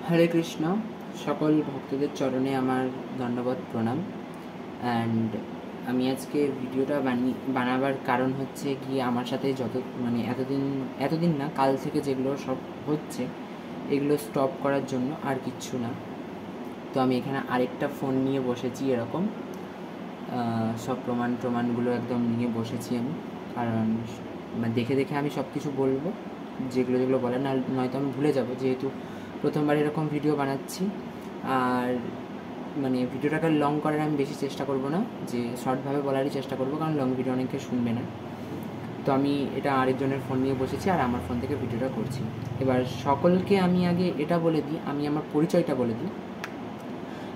হরে কৃষ্ণ। সকল ভক্তদের চরণে আমার ধন্যবাদ, প্রণাম। অ্যান্ড আমি আজকে ভিডিওটা বানাবার কারণ হচ্ছে কি, আমার সাথে এতদিন না, কাল থেকে যেগুলো সব হচ্ছে এগুলো স্টপ করার জন্য, আর কিচ্ছু না। তো আমি এখানে আরেকটা ফোন নিয়ে বসেছি, এরকম সব প্রমাণগুলো একদম নিয়ে বসেছি আমি। কারণ দেখে দেখে আমি সব কিছু বলবো, যেগুলো বলার, নয়তো আমি ভুলে যাব, যেহেতু প্রথমবার এরকম ভিডিও বানাচ্ছি। আর ভিডিওটাকে লং করার আমি বেশি চেষ্টা করব না, যে শর্টভাবে বলারই চেষ্টা করব, কারণ লং ভিডিও অনেকে শুনবে না। তো আমি এটা আরেকজনের ফোন নিয়ে বসেছি আর আমার ফোন থেকে ভিডিওটা করছি। এবার সকলকে আমি আগে এটা বলে দিই, আমি আমার পরিচয়টা বলে দিই।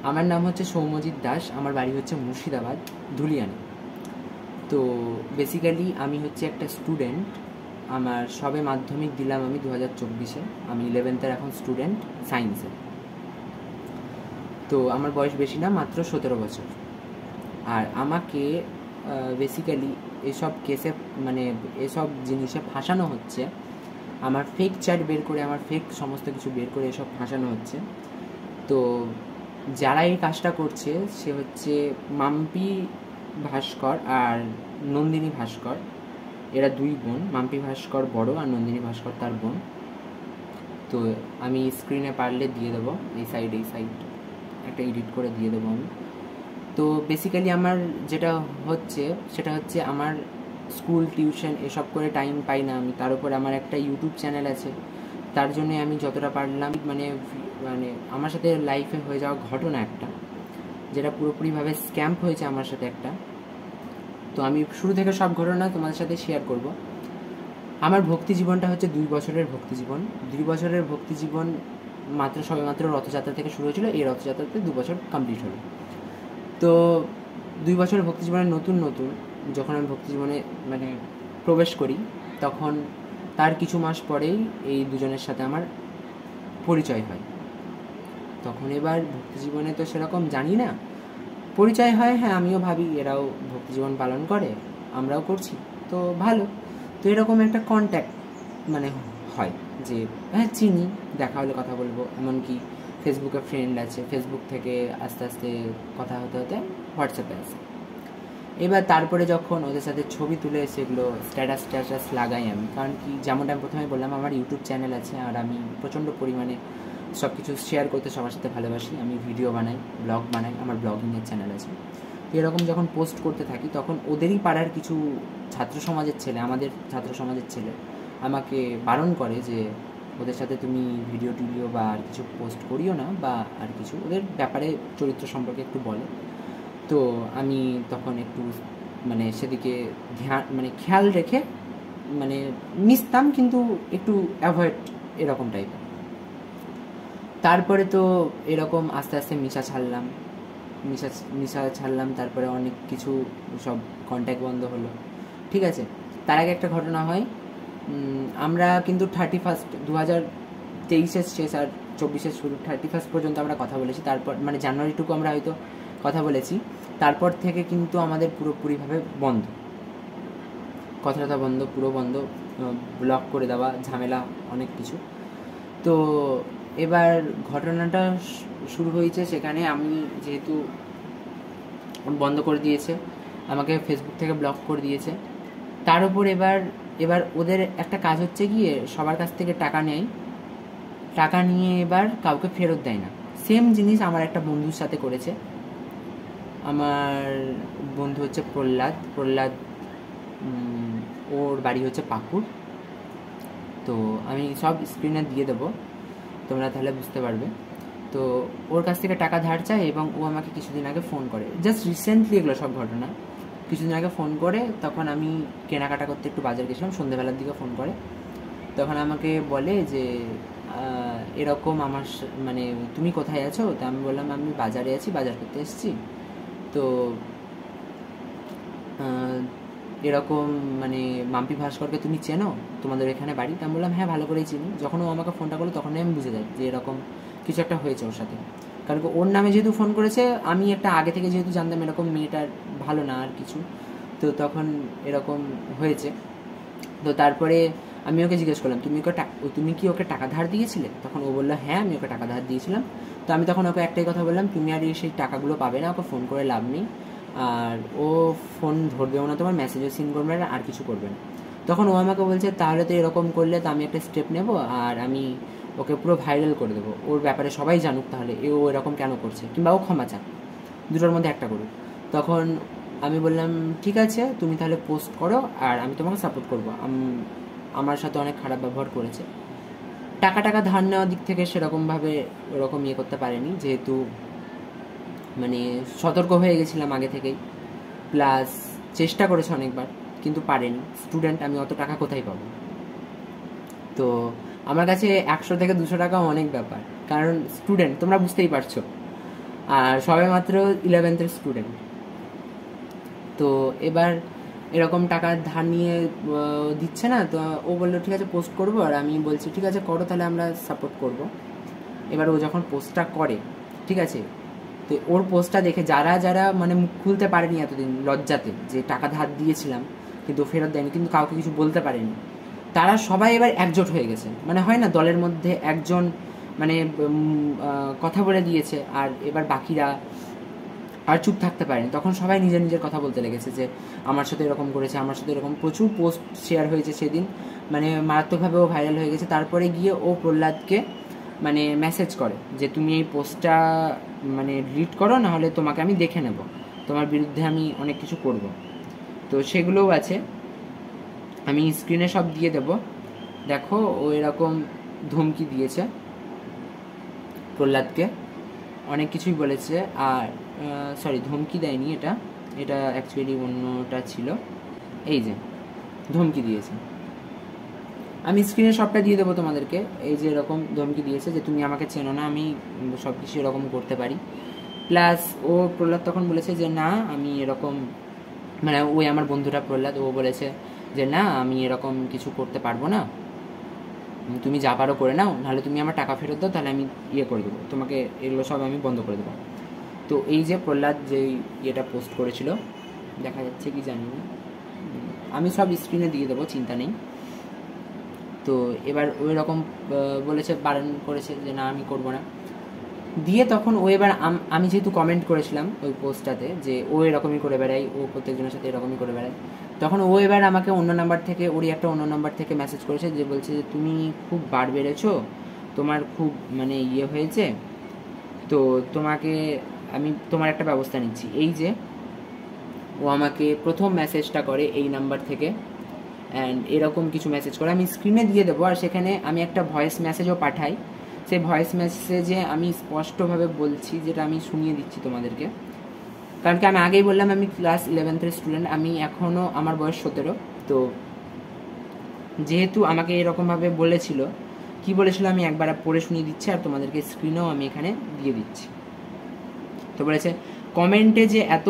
আমার নাম হচ্ছে সৌম্যজিৎ দাস, আমার বাড়ি হচ্ছে মুর্শিদাবাদ, ধুলিয়ানে। তো বেসিক্যালি আমি হচ্ছে একটা স্টুডেন্ট। আমার সবে মাধ্যমিক দিলাম আমি 2024-এ। আমি 11th-এর এখন স্টুডেন্ট, সায়েন্সে। তো আমার বয়স বেশি না, মাত্র 17 বছর। আর আমাকে বেসিক্যালি এসব কেসে এসব জিনিসে ফাঁসানো হচ্ছে। আমার ফেক চ্যাট বের করে, আমার ফেক সমস্ত কিছু বের করে এসব ফাঁসানো হচ্ছে। তো যারা এই কাজটা করছে সে হচ্ছে মাম্পি ভাস্কর আর নন্দিনী ভাস্কর। এরা দুই বোন। মাম্পি ভাস্কর বড় আর নন্দিনী ভাস্কর তার বোন। তো আমি স্ক্রিনে পারলে দিয়ে দেবো, এই সাইড একটা এডিট করে দিয়ে দেবো আমি। তো বেসিক্যালি আমার যেটা হচ্ছে সেটা হচ্ছে, আমার স্কুল টিউশন এসব করে টাইম পাই না আমি। তার উপর আমার একটা ইউটিউব চ্যানেল আছে, তার জন্যে আমি যতটা পারলাম আমার সাথে লাইফে হয়ে যাওয়া ঘটনা একটা, যেটা পুরোপুরিভাবে স্ক্যাম্প হয়েছে আমার সাথে একটা। তো আমি শুরু থেকে সব ঘটনা তোমাদের সাথে শেয়ার করব। আমার ভক্তি জীবনটা হচ্ছে 2 বছরের ভক্তি জীবন। 2 বছরের ভক্তি জীবন সবেমাত্র রথযাত্রা থেকে শুরু হয়েছিল। এই রথযাত্রাতে 2 বছর কমপ্লিট হলো। তো 2 বছরের ভক্তি জীবনের নতুন যখন আমি ভক্তি জীবনে প্রবেশ করি, তখন তার কিছু মাস পরেই এই দুজনের সাথে আমার পরিচয় হয়। তখন এবার ভক্তি জীবনে তো সেরকম জানি না, পরিচয় হয়। হ্যাঁ, আমিও ভাবি এরাও ভক্তি জীবন পালন করে, আমরাও করছি, তো ভালো। তো এরকম একটা কন্ট্যাক্ট হয়, যে হ্যাঁ চিনি, দেখা হলে কথা বলবো। এমনকি ফেসবুকে ফ্রেন্ড আছে, ফেসবুক থেকে আস্তে আস্তে কথা হতে হোয়াটসঅ্যাপে আসে। এবার তারপরে যখন ওদের সাথে ছবি তুলে সেগুলো স্ট্যাটাস লাগাই আমি, কারণ কি, যেমনটা আমি প্রথমে বললাম, আমার ইউটিউব চ্যানেল আছে আর আমি প্রচণ্ড পরিমাণে সব কিছু শেয়ার করতে সবার সাথে ভালোবাসি। আমি ভিডিও বানাই, ব্লগ বানাই, আমার ব্লগিংয়ের চ্যানেল আছে। তো এরকম যখন পোস্ট করতে থাকি, তখন ওদেরই পাড়ার কিছু আমাদের ছাত্র সমাজের ছেলে আমাকে বারণ করে যে ওদের সাথে তুমি ভিডিও টিডিও বা আর কিছু পোস্ট করিও না, বা আর কিছু ওদের ব্যাপারে চরিত্র সম্পর্কে একটু বলে। তো আমি তখন একটু সেদিকে খেয়াল রেখে মিশতাম, কিন্তু একটু অ্যাভয়েড, এরকম টাইপের। তারপরে তো এরকম আস্তে আস্তে মিশা ছাড়লাম। তারপরে অনেক কিছু সব কন্ট্যাক্ট বন্ধ হলো, ঠিক আছে। তার আগে একটা ঘটনা হয়। আমরা কিন্তু 31 2023-এর শেষ আর 24-এর শুরু, 31 পর্যন্ত আমরা কথা বলেছি। তারপর জানুয়ারিটুকু আমরা হয়তো কথা বলেছি। তারপর থেকে কিন্তু আমাদের পুরোপুরিভাবে বন্ধ, কথা বন্ধ, পুরো বন্ধ, ব্লক করে দেওয়া, ঝামেলা, অনেক কিছু। তো এবার ঘটনাটা শুরু হয়েছে সেখানে, আমি যেহেতু বন্ধ করে দিয়েছে, আমাকে ফেসবুক থেকে ব্লক করে দিয়েছে। তার উপর এবার ওদের একটা কাজ হচ্ছে গিয়ে, সবার কাছ থেকে টাকা নেয়, টাকা নিয়ে এবার কাউকে ফেরত দেয় না। সেম জিনিস আমার একটা বন্ধুর সাথে করেছে। আমার বন্ধু হচ্ছে প্রহ্লাদ, ওর বাড়ি হচ্ছে পাকুড়। তো আমি সব স্ক্রিনে দিয়ে দেবো, তোমরা তাহলে বুঝতে পারবে। তো ওর কাছ থেকে টাকা ধার চায়, এবং ও আমাকে কিছুদিন আগে ফোন করে, জাস্ট রিসেন্টলি এগুলো সব ঘটনা। কিছুদিন আগে ফোন করে, তখন আমি কেনাকাটা করতে একটু বাজার গেছিলাম, সন্ধ্যেবেলার দিকে ফোন করে। তখন আমাকে বলে যে এরকম আমার তুমি কোথায় আছো? তো আমি বললাম আমি বাজারে আছি, বাজার করতে এসেছি। তো এরকম মাম্পি ভাস্করকে তুমি চেনো? তোমাদের এখানে বাড়ি? তো আমি বললাম হ্যাঁ, ভালো করেই চিনি। যখন ও আমাকে ফোনটা করলো, তখনই আমি বুঝে যাই যে এরকম কিছু একটা হয়েছে ওর সাথে। কারণ ওর নামে যেহেতু ফোন করেছে, আমি একটা আগে থেকে যেহেতু জানতাম এরকম মেয়েটার ভালো না আর কিছু, তো তখন এরকম হয়েছে। তো তারপরে আমি ওকে জিজ্ঞেস করলাম তুমি কি ওকে টাকা ধার দিয়েছিলে? তখন ও বললো হ্যাঁ, আমি ওকে টাকা ধার দিয়েছিলাম। তো আমি তখন ওকে একটাই কথা বললাম, তুমি আর সেই টাকাগুলো পাবে না, ওকে ফোন করে লাভ নেই, আর ও ফোন ধরবেও না, তোমার মেসেজও সিন করবে না, আর কিছু করবে না। তখন ও আমাকে বলছে তাহলে তো এরকম করলে তো আমি একটা স্টেপ নেব, আর আমি ওকে পুরো ভাইরাল করে দেবো, ওর ব্যাপারে সবাই জানুক, তাহলে ও এরকম কেন করছে, কিংবা ও ক্ষমা চাক, দুটোর মধ্যে একটা করুক। তখন আমি বললাম ঠিক আছে, তুমি তাহলে পোস্ট করো আর আমি তোমাকে সাপোর্ট করবো। আমার সাথে অনেক খারাপ ব্যবহার করেছে, টাকা ধার নেওয়ার দিক থেকে সেরকমভাবে ওরকম ইয়ে করতে পারেনি, যেহেতু মানে সতর্ক হয়ে গেছিলাম আগে থেকেই, প্লাস চেষ্টা করেছে অনেকবার কিন্তু পারেনি। স্টুডেন্ট, আমি অত টাকা কোথায় পাবো? তো আমার কাছে 100 থেকে 200 টাকা অনেক ব্যাপার, কারণ স্টুডেন্ট তোমরা বুঝতেই পারছো, আর সবে মাত্র 11th স্টুডেন্ট। তো এবার এরকম টাকা ধার নিয়ে দিচ্ছে না, তো ও বললো ঠিক আছে পোস্ট করবো, আর আমি বলছি ঠিক আছে করো, তাহলে আমরা সাপোর্ট করব। এবার ও যখন পোস্টটা করে, ঠিক আছে, তো ওর পোস্টটা দেখে যারা যারা মানে মুখ খুলতে পারেনি এতদিন লজ্জাতে, যে টাকা ধার দিয়েছিলাম কিন্তু ফেরত দেয়নি, কিন্তু কাউকে কিছু বলতে পারেনি, তারা সবাই এবার একজোট হয়ে গেছে। মানে হয় না, দলের মধ্যে একজন মানে কথা বলে দিয়েছে, আর এবার বাকিরা আর চুপ থাকতে পারেনি। তখন সবাই নিজের নিজের কথা বলতে লেগেছে যে আমার সাথে এরকম করেছে, আমার সাথে এরকম। প্রচুর পোস্ট শেয়ার হয়েছে সেদিন, মানে মারাত্মকভাবেও ভাইরাল হয়ে গেছে। তারপরে গিয়ে ও প্রহ্লাদকে মানে মেসেজ করে যে তুমি এই পোস্টটা মানে ডিলিট করো, নাহলে তোমাকে আমি দেখে নেব, তোমার বিরুদ্ধে আমি অনেক কিছু করব। তো সেগুলোও আছে, আমি স্ক্রিনে সব দিয়ে দেব, দেখো। ও এরকম ধমকি দিয়েছে প্রহ্লাদকে, অনেক কিছুই বলেছে। আর সরি, ধমকি দেয়নি, এটা অ্যাকচুয়ালি অন্যটা ছিল। এই যে ধমকি দিয়েছে, আমি স্ক্রিনে সবটা দিয়ে দেবো তোমাদেরকে। এই যে এরকম ধমকি দিয়েছে যে তুমি আমাকে চেনো না, আমি সব কিছু এরকম করতে পারি। প্লাস ও প্রহ্লাদ তখন বলেছে যে না আমি এরকম, মানে ওই আমার বন্ধুটা প্রহ্লাদ, ও বলেছে যে না আমি এরকম কিছু করতে পারবো না, তুমি যা পারো করে নাও, নাহলে তুমি আমার টাকা ফেরত দাও, তাহলে আমি ইয়ে করে দেবো তোমাকে, এগুলো সব আমি বন্ধ করে দেবো। তো এই যে প্রহ্লাদ যে ইয়েটা পোস্ট করেছিল, দেখা যাচ্ছে কি জানি না, আমি সব স্ক্রিনে দিয়ে দেবো, চিন্তা নেই। তো এবার ওই রকম বলেছে, বারণ করেছে যে না আমি করবো না। দিয়ে তখন ও এবার আমি যেহেতু কমেন্ট করেছিলাম ওই পোস্টটাতে যে ও এরকমই করে বেড়াই, ও প্রত্যেকজনের সাথে এরকমই করে বেড়ায়, তখন ও এবার আমাকে অন্য নাম্বার থেকে, ওরই একটা অন্য নাম্বার থেকে মেসেজ করেছে, যে বলছে যে তুমি খুব বার বেড়েছো, তোমার খুব মানে ইয়ে হয়েছে, তো তোমাকে আমি তোমার একটা ব্যবস্থা নিচ্ছি। এই যে ও আমাকে প্রথম মেসেজটা করে এই নাম্বার থেকে, অ্যান্ড এরকম কিছু মেসেজ করে, আমি স্ক্রিনে দিয়ে দেবো। আর সেখানে আমি একটা ভয়েস মেসেজও পাঠাই, সেই ভয়েস মেসেজে আমি স্পষ্টভাবে বলছি, যেটা আমি শুনিয়ে দিচ্ছি তোমাদেরকে। কারণ কি আমি আগেই বললাম আমি ক্লাস 11th স্টুডেন্ট, আমি এখনও, আমার বয়স 17। তো যেহেতু আমাকে এরকমভাবে বলেছিল, কি বলেছিল আমি একবার পড়ে শুনিয়ে দিচ্ছি, আর তোমাদেরকে স্ক্রিনেও আমি এখানে দিয়ে দিচ্ছি। তো বলেছে, কমেন্টে যে এত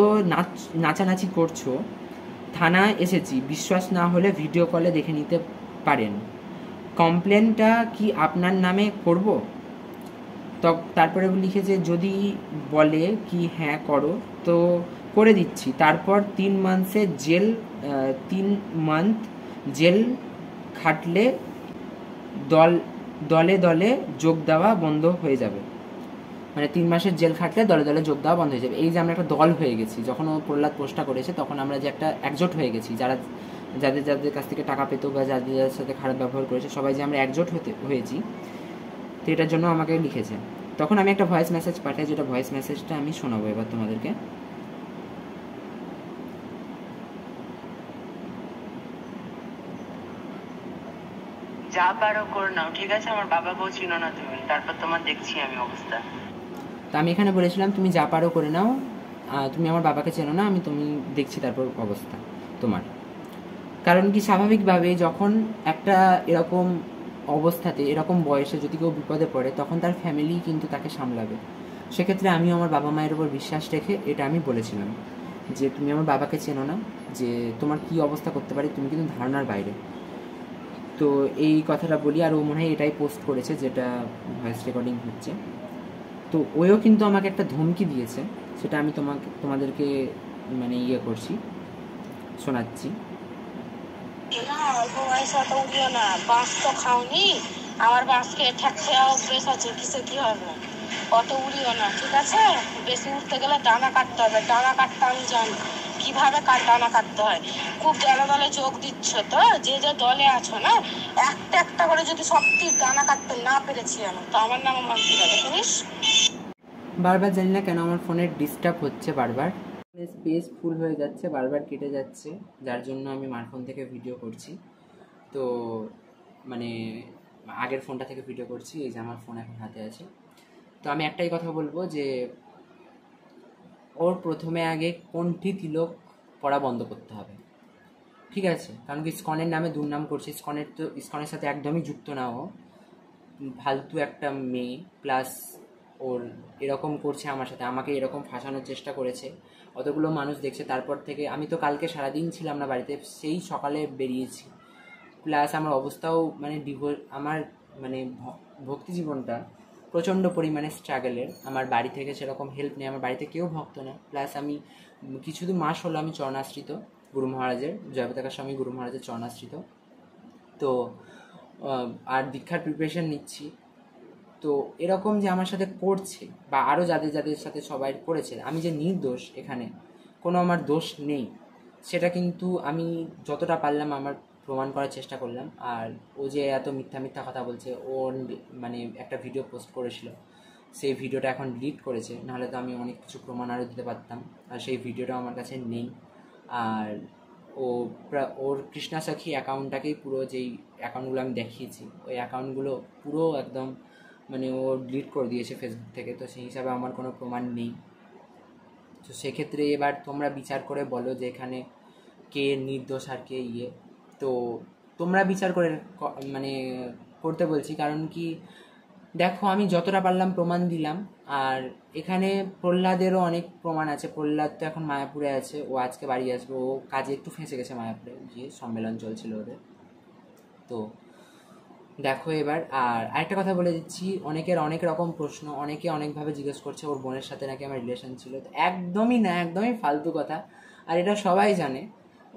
নাচানাচি করছো, থানায় এসেছি, বিশ্বাস না হলে ভিডিও কলে দেখে নিতে পারেন, কমপ্লেনটা কি আপনার নামে করব? তো তারপরে লিখেছে যদি বলে কি হ্যাঁ করো তো করে দিচ্ছি, তারপর 3 মান্থ জেল খাটলে দলে দলে যোগ দেওয়া বন্ধ হয়ে যাবে। মানে 3 মাসের জেল খাটলে দলে দলে যোগ দেওয়া বন্ধ হয়ে যাবে। এই যে আমরা একটা দল হয়ে গেছি, যখন ও প্রহ্লাদ পোস্টটা করেছে তখন আমরা যে একটা একজোট হয়ে গেছি, যাদের যাদের কাছ থেকে টাকা পেতো বা যাদের যাদের সাথে খারাপ ব্যবহার করেছে, সবাই যে আমরা একজোট হয়েছি, তো এটার জন্য আমাকে লিখেছে। তখন আমি একটা ভয়েস মেসেজ পাঠাই, যেটা ভয়েস মেসেজটা আমি শোনাবো এবার তোমাদেরকে। যা পারো করে নাও, ঠিক আছে, আমার বাবাকেও চিনো না তুমি, তারপর তোমার দেখছি আমি অবস্থা। তো আমি এখানে বলেছিলাম তুমি যা পারো করে নাও, তুমি আমার বাবাকে চেনো না, তুমি দেখছি তারপর অবস্থা তোমার। কারণ কি স্বাভাবিকভাবে যখন একটা এরকম অবস্থাতে, এরকম বয়সে যদি কেউ বিপদে পড়ে, তখন তার ফ্যামিলি কিন্তু তাকে সামলাবে। সেক্ষেত্রে আমিও আমার বাবা মায়ের উপর বিশ্বাস রেখে এটা আমি বলেছিলাম যে তুমি আমার বাবাকে চেনো না, যে তোমার কি অবস্থা করতে পারে তুমি কিন্তু ধারণার বাইরে। তো এই কথাটা বলি, আর ও মনে হয় এটাই পোস্ট করেছে যেটা ভয়েস রেকর্ডিং হচ্ছে। তো ওও কিন্তু আমাকে একটা ধমকি দিয়েছে, সেটা আমি তোমাদেরকে মানে ইয়ে করছি, শোনাচ্ছি। না অল্প বয়সে অত উড়িও না, বাঁশ তো খাওনি, আমার বাঁশকে ঠ্যাক খেয়া অভ্যেস আছে, কিসে কি হবে, অত উড়িও না ঠিক আছে। বেশি উঠতে গেলে ডানা কাটতে হবে, ডানা কাটতে আমি জানি কিভাবে ডানা কাটতে হয়। খুব দলে দলে যোগ দিচ্ছ তো, যে যে দলে আছো না, একটা একটা করে যদি সবটি ডানা কাটতে না পেরেছি আমি, তো আমার নাম মানতে হবে জানিস। বারবার জানি না কেন আমার ফোনের ডিস্টার্ব হচ্ছে, বারবার স্পেস ফুল হয়ে যাচ্ছে, বারবার কেটে যাচ্ছে, যার জন্য আমি মার ফোন থেকে ভিডিও করছি। তো মানে আগের ফোনটা থেকে ভিডিও করছি, এই যে আমার ফোন এখন হাতে আছে। তো আমি একটাই কথা বলবো যে ওর প্রথমে আগে কোনটি তিলক পড়া বন্ধ করতে হবে, ঠিক আছে? কারণ কি ইসকনের নামে দুর্নাম করছে, ইসকনের সাথে একদমই যুক্ত না, ও ফালতু একটা মেয়ে, প্লাস ওর এরকম করছে আমার সাথে, আমাকে এরকম ফাঁসানোর চেষ্টা করেছে, অতগুলো মানুষ দেখছে। তারপর থেকে আমি তো কালকে সারাদিন ছিলাম না বাড়িতে, সেই সকালে বেরিয়েছি, প্লাস আমার অবস্থাও মানে আমার মানে ভক্তি জীবনটা প্রচণ্ড পরিমাণে স্ট্রাগলের। আমার বাড়ি থেকে সেরকম হেল্প নেই, আমার বাড়িতে কেউ ভক্ত না, প্লাস আমি কিছুদিন মাস হলো আমি চরণাশ্রিত গুরু মহারাজের, জয়প্রকাশ স্বামী গুরু মহারাজের চরণাশ্রিত। তো আর দীক্ষার প্রিপারেশন নিচ্ছি। তো এরকম যে আমার সাথে করছে, বা আরও যাদের যাদের সাথে সবাই করেছে, আমি যে নির্দোষ, এখানে কোনো আমার দোষ নেই, সেটা কিন্তু আমি যতটা পারলাম আমার প্রমাণ করার চেষ্টা করলাম। আর ও যে এত মিথ্যা মিথ্যা কথা বলছে, ও মানে একটা ভিডিও পোস্ট করেছিল, সেই ভিডিওটা এখন ডিলিট করেছে, নাহলে তো আমি অনেক কিছু প্রমাণ আরও দিতে পারতাম, আর সেই ভিডিওটা আমার কাছে নেই। আর ও ওর কৃষ্ণা সখী অ্যাকাউন্টটাকেই পুরো, যেই অ্যাকাউন্টগুলো আমি দেখিয়েছি, ওই অ্যাকাউন্টগুলো পুরো একদম মানে ও ডিলিট করে দিয়েছে ফেসবুক থেকে। তো সেই হিসাবে আমার কোনো প্রমাণ নেই। তো সেক্ষেত্রে এবার তোমরা বিচার করে বলো যে এখানে কে নির্দোষ আর কে ইয়ে। তো তোমরা বিচার করে মানে করতে বলছি, কারণ কি দেখো আমি যতটা পারলাম প্রমাণ দিলাম। আর এখানে প্রহ্লাদেরও অনেক প্রমাণ আছে, প্রহ্লাদ তো এখন মায়াপুরে আছে, ও আজকে বাড়ি আসবে, ও কাজে একটু ফেঁসে গেছে মায়াপুরে, গিয়ে সম্মেলন চলছিল ওদের। তো দেখো এবার, আর আরেকটা কথা বলে দিচ্ছি, অনেকের অনেক রকম প্রশ্ন, অনেকে অনেকভাবে জিজ্ঞেস করছে ওর বোনের সাথে নাকি আমার রিলেশন ছিল। তো একদমই না, একদমই ফালতু কথা, আর এটা সবাই জানে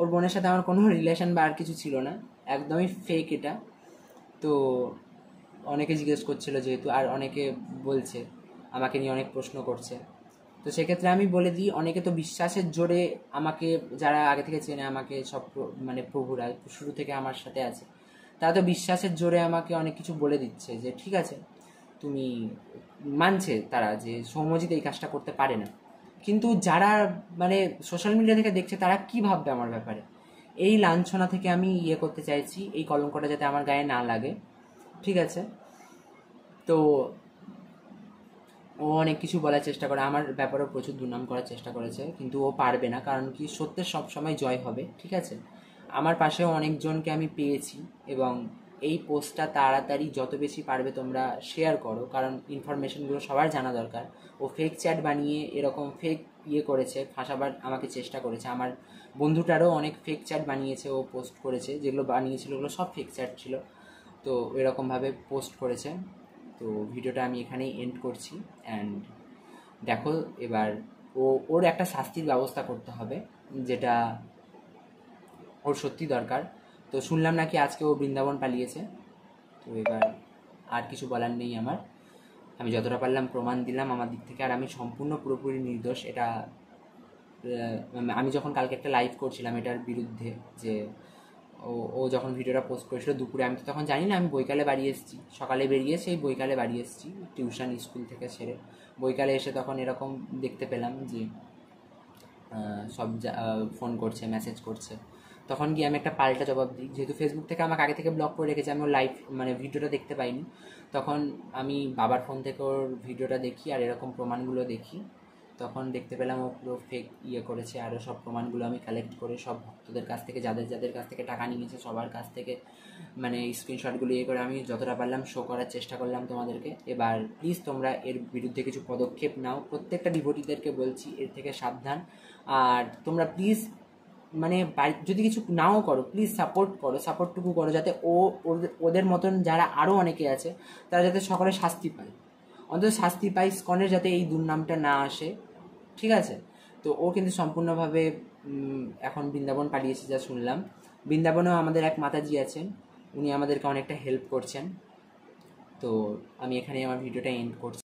ওর বোনের সাথে আমার কোনো রিলেশন বা আর কিছু ছিল না, একদমই ফেক এটা। তো অনেকে জিজ্ঞেস করছিল যেহেতু, আর অনেকে বলছে আমাকে নিয়ে অনেক প্রশ্ন করছে। তো সেক্ষেত্রে আমি বলে দিই, অনেকে তো বিশ্বাসের জোরে আমাকে, যারা আগে থেকে চেনে আমাকে, সব মানে প্রভুরা শুরু থেকে আমার সাথে আছে, তারা তো বিশ্বাসের জোরে আমাকে অনেক কিছু বলে দিচ্ছে যে ঠিক আছে তুমি, মানছে তারা যে সৌম্যজিৎ এই কাজটা করতে পারে না। কিন্তু যারা মানে সোশ্যাল মিডিয়া থেকে দেখছে, তারা কি ভাববে আমার ব্যাপারে, এই লাঞ্ছনা থেকে আমি ইয়ে করতে চাইছি, এই কলঙ্কটা যাতে আমার গায়ে না লাগে, ঠিক আছে? তো ও অনেক কিছু বলার চেষ্টা করে, আমার ব্যাপারেও প্রচুর দুর্নাম করার চেষ্টা করেছে, কিন্তু ও পারবে না, কারণ কি সত্যের সবসময় জয় হবে, ঠিক আছে? আমার পাশেও অনেকজনকে আমি পেয়েছি, এবং এই পোস্টটা তাড়াতাড়ি যত বেশি পারবে তোমরা শেয়ার করো, কারণ ইনফরমেশনগুলো সবার জানা দরকার। ও ফেক চ্যাট বানিয়ে এরকম ফেক ইয়ে করেছে, ফাঁসাবার আমাকে চেষ্টা করেছে। আমার বন্ধুটারও অনেক ফেক চ্যাট বানিয়েছে, ও পোস্ট করেছে, যেগুলো বানিয়েছিল ওগুলো সব ফেক চ্যাট ছিল। তো এরকমভাবে পোস্ট করেছে। তো ভিডিওটা আমি এখানেই এন্ড করছি। অ্যান্ড দেখো এবার ওর একটা শাস্তির ব্যবস্থা করতে হবে, যেটা ওর সত্যি দরকার। তো শুনলাম নাকি আজকে ও বৃন্দাবন পালিয়েছে। তো এবার আর কিছু বলার নেই আমার, আমি যতটা পারলাম প্রমাণ দিলাম আমার দিক থেকে, আর আমি সম্পূর্ণ পুরোপুরি নির্দোষ। এটা আমি যখন কালকে একটা লাইভ করছিলাম এটার বিরুদ্ধে, যে ও যখন ভিডিওটা পোস্ট করেছিল দুপুরে, আমি তো তখন জানি না, আমি বৈকালে বাড়ি এসেছি, সকালে বেরিয়ে সেই বৈকালে বাড়ি এসেছি টিউশন স্কুল থেকে সেরে। বৈকালে এসে তখন এরকম দেখতে পেলাম যে সব ফোন করছে, মেসেজ করছে। তখন গিয়ে আমি একটা পাল্টা জবাব দিই, যেহেতু ফেসবুক থেকে আমাকে আগে থেকে ব্লক করে রেখেছে, আমি ওর লাইভ মানে ভিডিওটা দেখতে পাইনি। তখন আমি বাবার ফোন থেকে ওর ভিডিওটা দেখি আর এরকম প্রমাণগুলো দেখি, তখন দেখতে পেলাম ও পুরো ফেক ইয়ে করেছে। আরও সব প্রমাণগুলো আমি কালেক্ট করে সব ভক্তদের কাছ থেকে, যাদের যাদের কাছ থেকে টাকা নিয়েছে সবার কাছ থেকে মানে স্ক্রিনশটগুলো ইয়ে করে আমি যতটা পারলাম শো করার চেষ্টা করলাম তোমাদেরকে। এবার প্লিজ তোমরা এর বিরুদ্ধে কিছু পদক্ষেপ নাও, প্রত্যেকটা ডিভোটিদেরকে বলছি এর থেকে সাবধান। আর তোমরা প্লিজ মানে যদি কিছু নাও করো, প্লিজ সাপোর্ট করো, সাপোর্টটুকু করো, যাতে ওদের মতন যারা আরও অনেকে আছে তারা যাতে সকলে শাস্তি পায়, অন্তত শাস্তি পায়, ইসকনের যাতে এই দুর্নামটা না আসে, ঠিক আছে? তো ও কিন্তু সম্পূর্ণভাবে এখন বৃন্দাবন পালিয়েছে যা শুনলাম। বৃন্দাবনেও আমাদের এক মাতাজি আছেন, উনি আমাদেরকে অনেকটা হেল্প করছেন। তো আমি এখানে আমার ভিডিওটা এন্ড করছি।